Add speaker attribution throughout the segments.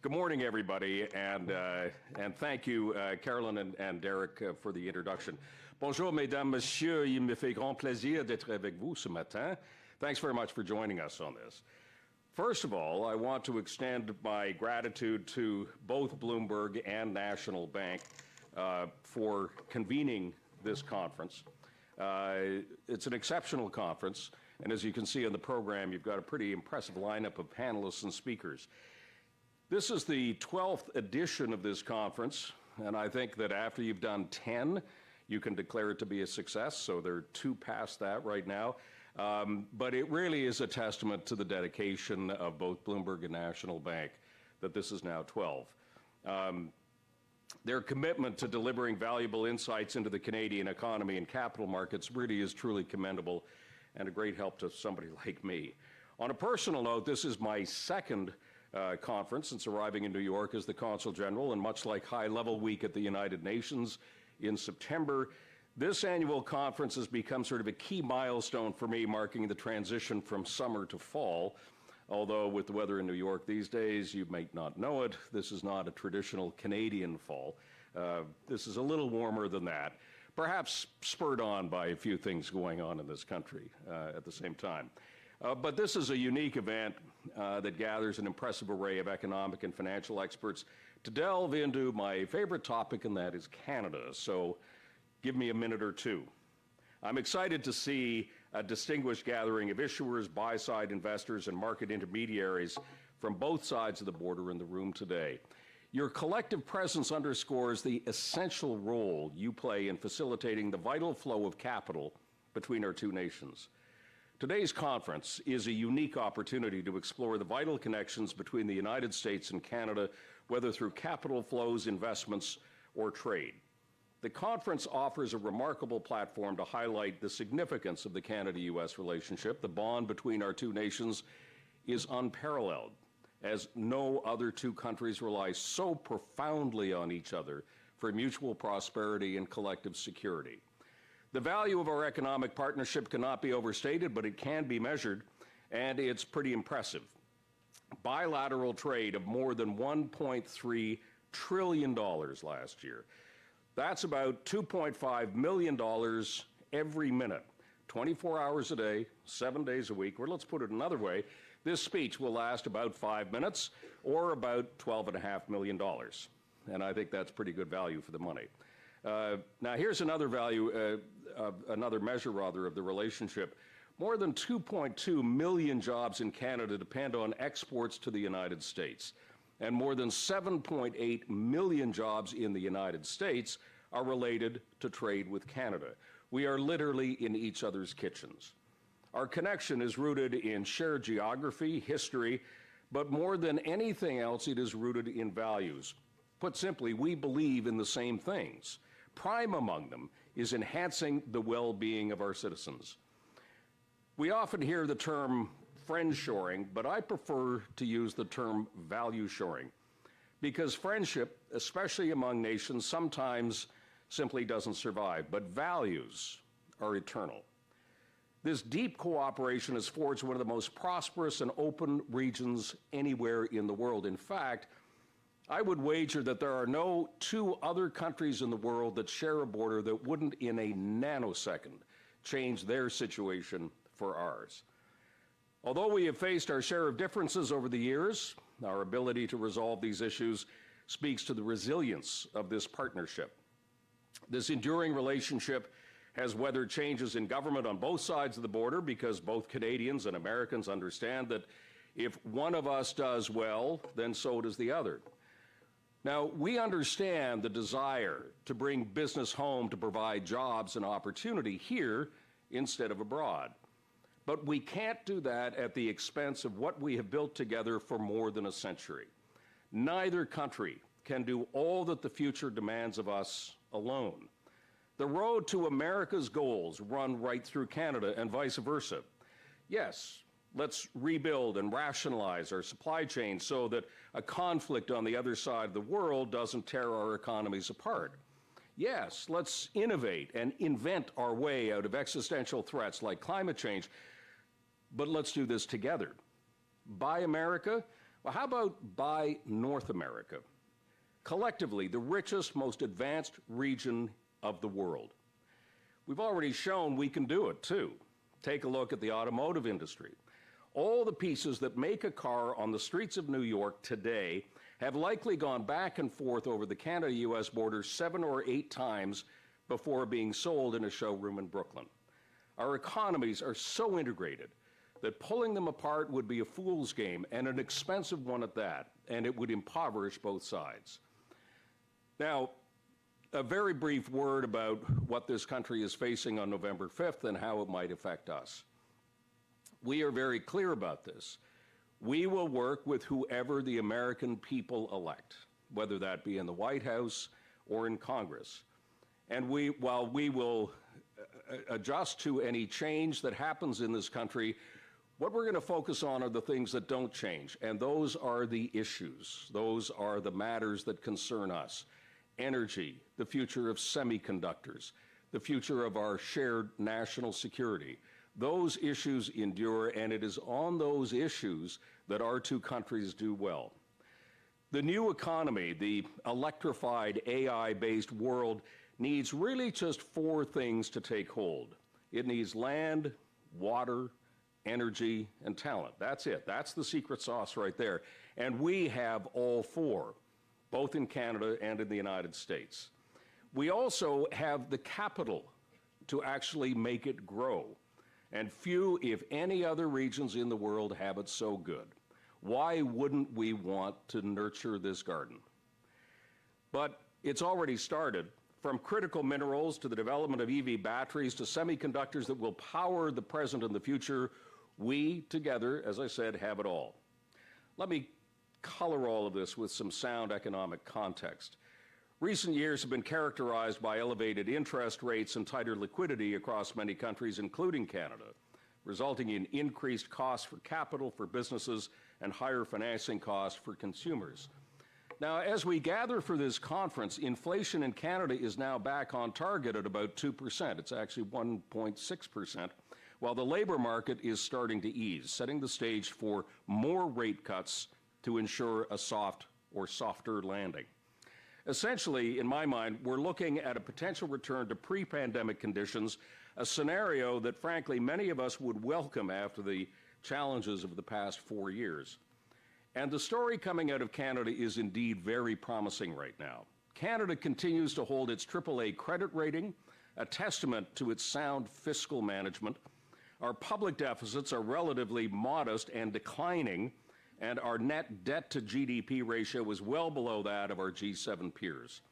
Speaker 1: Good morning, everybody, and thank you, Carolyn and Derek, for the introduction. Bonjour, mesdames, messieurs. Il me fait grand plaisir d'être avec vous ce matin. Thanks very much for joining us on this. First of all, I want to extend my gratitude to both Bloomberg and National Bank for convening this conference. It's an exceptional conference, and as you can see in the program, you've got a pretty impressive lineup of panelists and speakers. This is the 12th edition of this conference, and I think that after you've done 10, you can declare it to be a success, so there are 2 past that right now. But it really is a testament to the dedication of both Bloomberg and National Bank that this is now 12. Their commitment to delivering valuable insights into the Canadian economy and capital markets really is truly commendable and a great help to somebody like me. On a personal note, this is my second conference since arriving in New York as the Consul General, and much like High Level Week at the United Nations in September, this annual conference has become sort of a key milestone for me, marking the transition from summer to fall. Although with the weather in New York these days, you might not know it, this is not a traditional Canadian fall. This is a little warmer than that, perhaps spurred on by a few things going on in this country at the same time. But this is a unique event that gathers an impressive array of economic and financial experts to delve into my favorite topic, and that is Canada. So give me a minute or two. I'm excited to see a distinguished gathering of issuers, buy-side investors, and market intermediaries from both sides of the border in the room today. Your collective presence underscores the essential role you play in facilitating the vital flow of capital between our two nations. Today's conference is a unique opportunity to explore the vital connections between the United States and Canada, whether through capital flows, investments, or trade. The conference offers a remarkable platform to highlight the significance of the Canada-U.S. relationship. The bond between our two nations is unparalleled, as no other two countries rely so profoundly on each other for mutual prosperity and collective security. The value of our economic partnership cannot be overstated, but it can be measured, and it's pretty impressive. Bilateral trade of more than $1.3 trillion last year. That's about $2.5 million every minute, 24 hours a day, 7 days a week. Or let's put it another way, this speech will last about 5 minutes or about $12.5 million. And I think that's pretty good value for the money. Now, here's another another measure of the relationship. More than 2.2 million jobs in Canada depend on exports to the United States, and more than 7.8 million jobs in the United States are related to trade with Canada. We are literally in each other's kitchens. Our connection is rooted in shared geography, history, but more than anything else, it is rooted in values. Put simply, we believe in the same things. Prime among them is enhancing the well-being of our citizens. We often hear the term friendshoring, but I prefer to use the term value shoring, because friendship, especially among nations, sometimes simply doesn't survive, but values are eternal. This deep cooperation has forged one of the most prosperous and open regions anywhere in the world. In fact, I would wager that there are no 2 other countries in the world that share a border that wouldn't in a nanosecond change their situation for ours. Although we have faced our share of differences over the years, our ability to resolve these issues speaks to the resilience of this partnership. This enduring relationship has weathered changes in government on both sides of the border, because both Canadians and Americans understand that if one of us does well, then so does the other. Now, we understand the desire to bring business home to provide jobs and opportunity here instead of abroad. But we can't do that at the expense of what we have built together for more than a century. Neither country can do all that the future demands of us alone. The road to America's goals run right through Canada and vice versa. Yes, let's rebuild and rationalize our supply chain so that a conflict on the other side of the world doesn't tear our economies apart. Yes, let's innovate and invent our way out of existential threats like climate change, but let's do this together. Buy America, Well, how about buy North America? Collectively, the richest, most advanced region of the world. We've already shown we can do it, too. Take a look at the automotive industry. All the pieces that make a car on the streets of New York today have likely gone back and forth over the Canada-U.S. border 7 or 8 times before being sold in a showroom in Brooklyn. Our economies are so integrated that pulling them apart would be a fool's game, and an expensive one at that, and it would impoverish both sides. Now, a very brief word about what this country is facing on November 5th and how it might affect us. We are very clear about this. We will work with whoever the American people elect, whether that be in the White House or in Congress. And while we will adjust to any change that happens in this country, what we're going to focus on are the things that don't change, and those are the issues. Those are the matters that concern us. Energy, the future of semiconductors, the future of our shared national security. Those issues endure, and it is on those issues that our two countries do well. The new economy, the electrified AI-based world, needs really just 4 things to take hold. It needs land, water, energy, and talent. That's it. That's the secret sauce right there. And we have all 4, both in Canada and in the United States. We also have the capital to actually make it grow. And few, if any, other regions in the world have it so good. Why wouldn't we want to nurture this garden? But it's already started. From critical minerals to the development of EV batteries to semiconductors that will power the present and the future, we together, as I said, have it all. Let me color all of this with some sound economic context. Recent years have been characterized by elevated interest rates and tighter liquidity across many countries, including Canada, resulting in increased costs for capital for businesses and higher financing costs for consumers. Now, as we gather for this conference, inflation in Canada is now back on target at about 2%. It's actually 1.6%, while the labor market is starting to ease, setting the stage for more rate cuts to ensure a soft or softer landing. Essentially, in my mind, we're looking at a potential return to pre-pandemic conditions, a scenario that, frankly, many of us would welcome after the challenges of the past 4 years. And the story coming out of Canada is indeed very promising right now. Canada continues to hold its AAA credit rating, a testament to its sound fiscal management. Our public deficits are relatively modest and declining, and our net debt to GDP ratio is well below that of our G7 peers.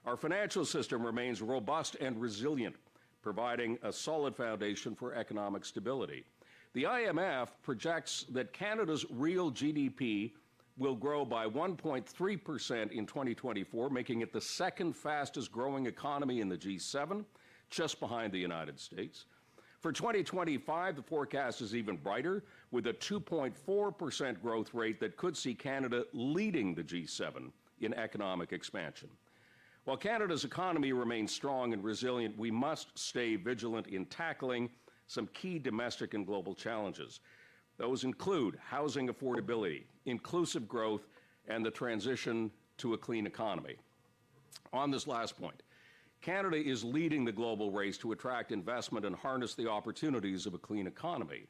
Speaker 1: Our financial system remains robust and resilient, providing a solid foundation for economic stability. The IMF projects that Canada's real GDP will grow by 1.3% in 2024, making it the 2nd fastest growing economy in the G7, just behind the United States. For 2025, the forecast is even brighter, with a 2.4% growth rate that could see Canada leading the G7 in economic expansion. While Canada's economy remains strong and resilient, we must stay vigilant in tackling some key domestic and global challenges. Those include housing affordability, inclusive growth, and the transition to a clean economy. On this last point, Canada is leading the global race to attract investment and harness the opportunities of a clean economy.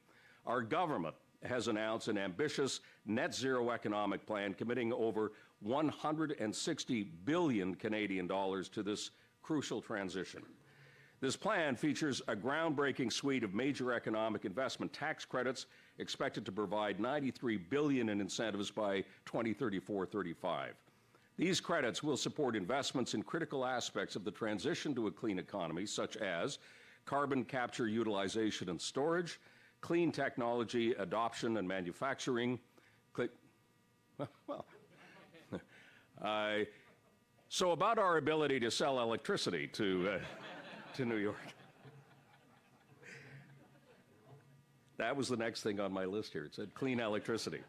Speaker 1: Our government has announced an ambitious net zero economic plan committing over 160 billion Canadian dollars to this crucial transition. This plan features a groundbreaking suite of major economic investment tax credits expected to provide $93 billion in incentives by 2034-35. These credits will support investments in critical aspects of the transition to a clean economy, such as carbon capture, utilization, and storage, clean technology adoption and manufacturing. So about our ability to sell electricity to New York. That was the next thing on my list here. It said clean electricity.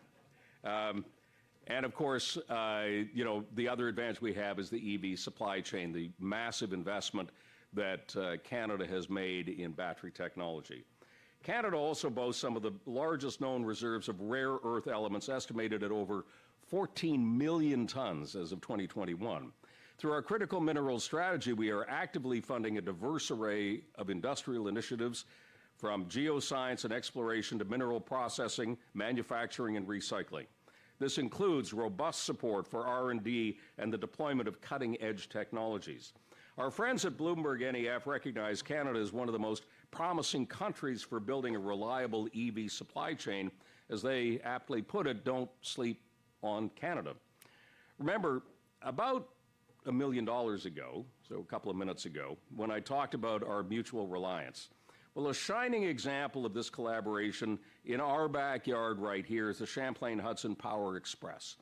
Speaker 1: And of course, the other advantage we have is the EV supply chain, the massive investment that Canada has made in battery technology. Canada also boasts some of the largest known reserves of rare earth elements, estimated at over 14 million tons as of 2021. Through our critical minerals strategy, we are actively funding a diverse array of industrial initiatives, from geoscience and exploration to mineral processing, manufacturing, and recycling. This includes robust support for R&D and the deployment of cutting-edge technologies. Our friends at Bloomberg NEF recognize Canada as one of the most promising countries for building a reliable EV supply chain. As they aptly put it, don't sleep on Canada. Remember, about $1 million ago, so a couple of minutes ago, when I talked about our mutual reliance. Well, a shining example of this collaboration in our backyard right here is the Champlain Hudson Power Express.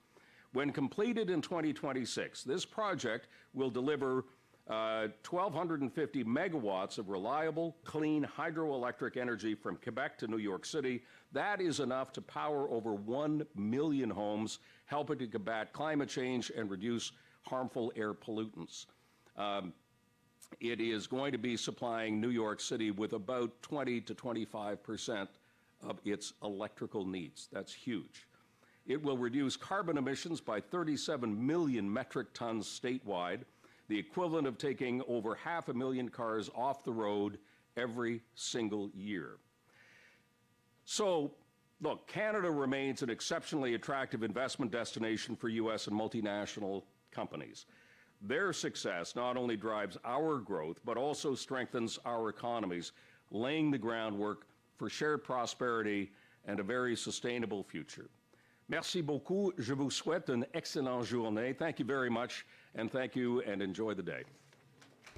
Speaker 1: When completed in 2026, this project will deliver 1,250 megawatts of reliable, clean hydroelectric energy from Quebec to New York City. That is enough to power over 1 million homes, helping to combat climate change and reduce harmful air pollutants. It is going to be supplying New York City with about 20 to 25% of its electrical needs. That's huge. It will reduce carbon emissions by 37 million metric tons statewide, the equivalent of taking over 500,000 cars off the road every single year. So, look, Canada remains an exceptionally attractive investment destination for U.S. and multinational companies. Their success not only drives our growth, but also strengthens our economies, laying the groundwork for shared prosperity and a very sustainable future. Merci beaucoup. Je vous souhaite une excellente journée. Thank you very much, and thank you, and enjoy the day.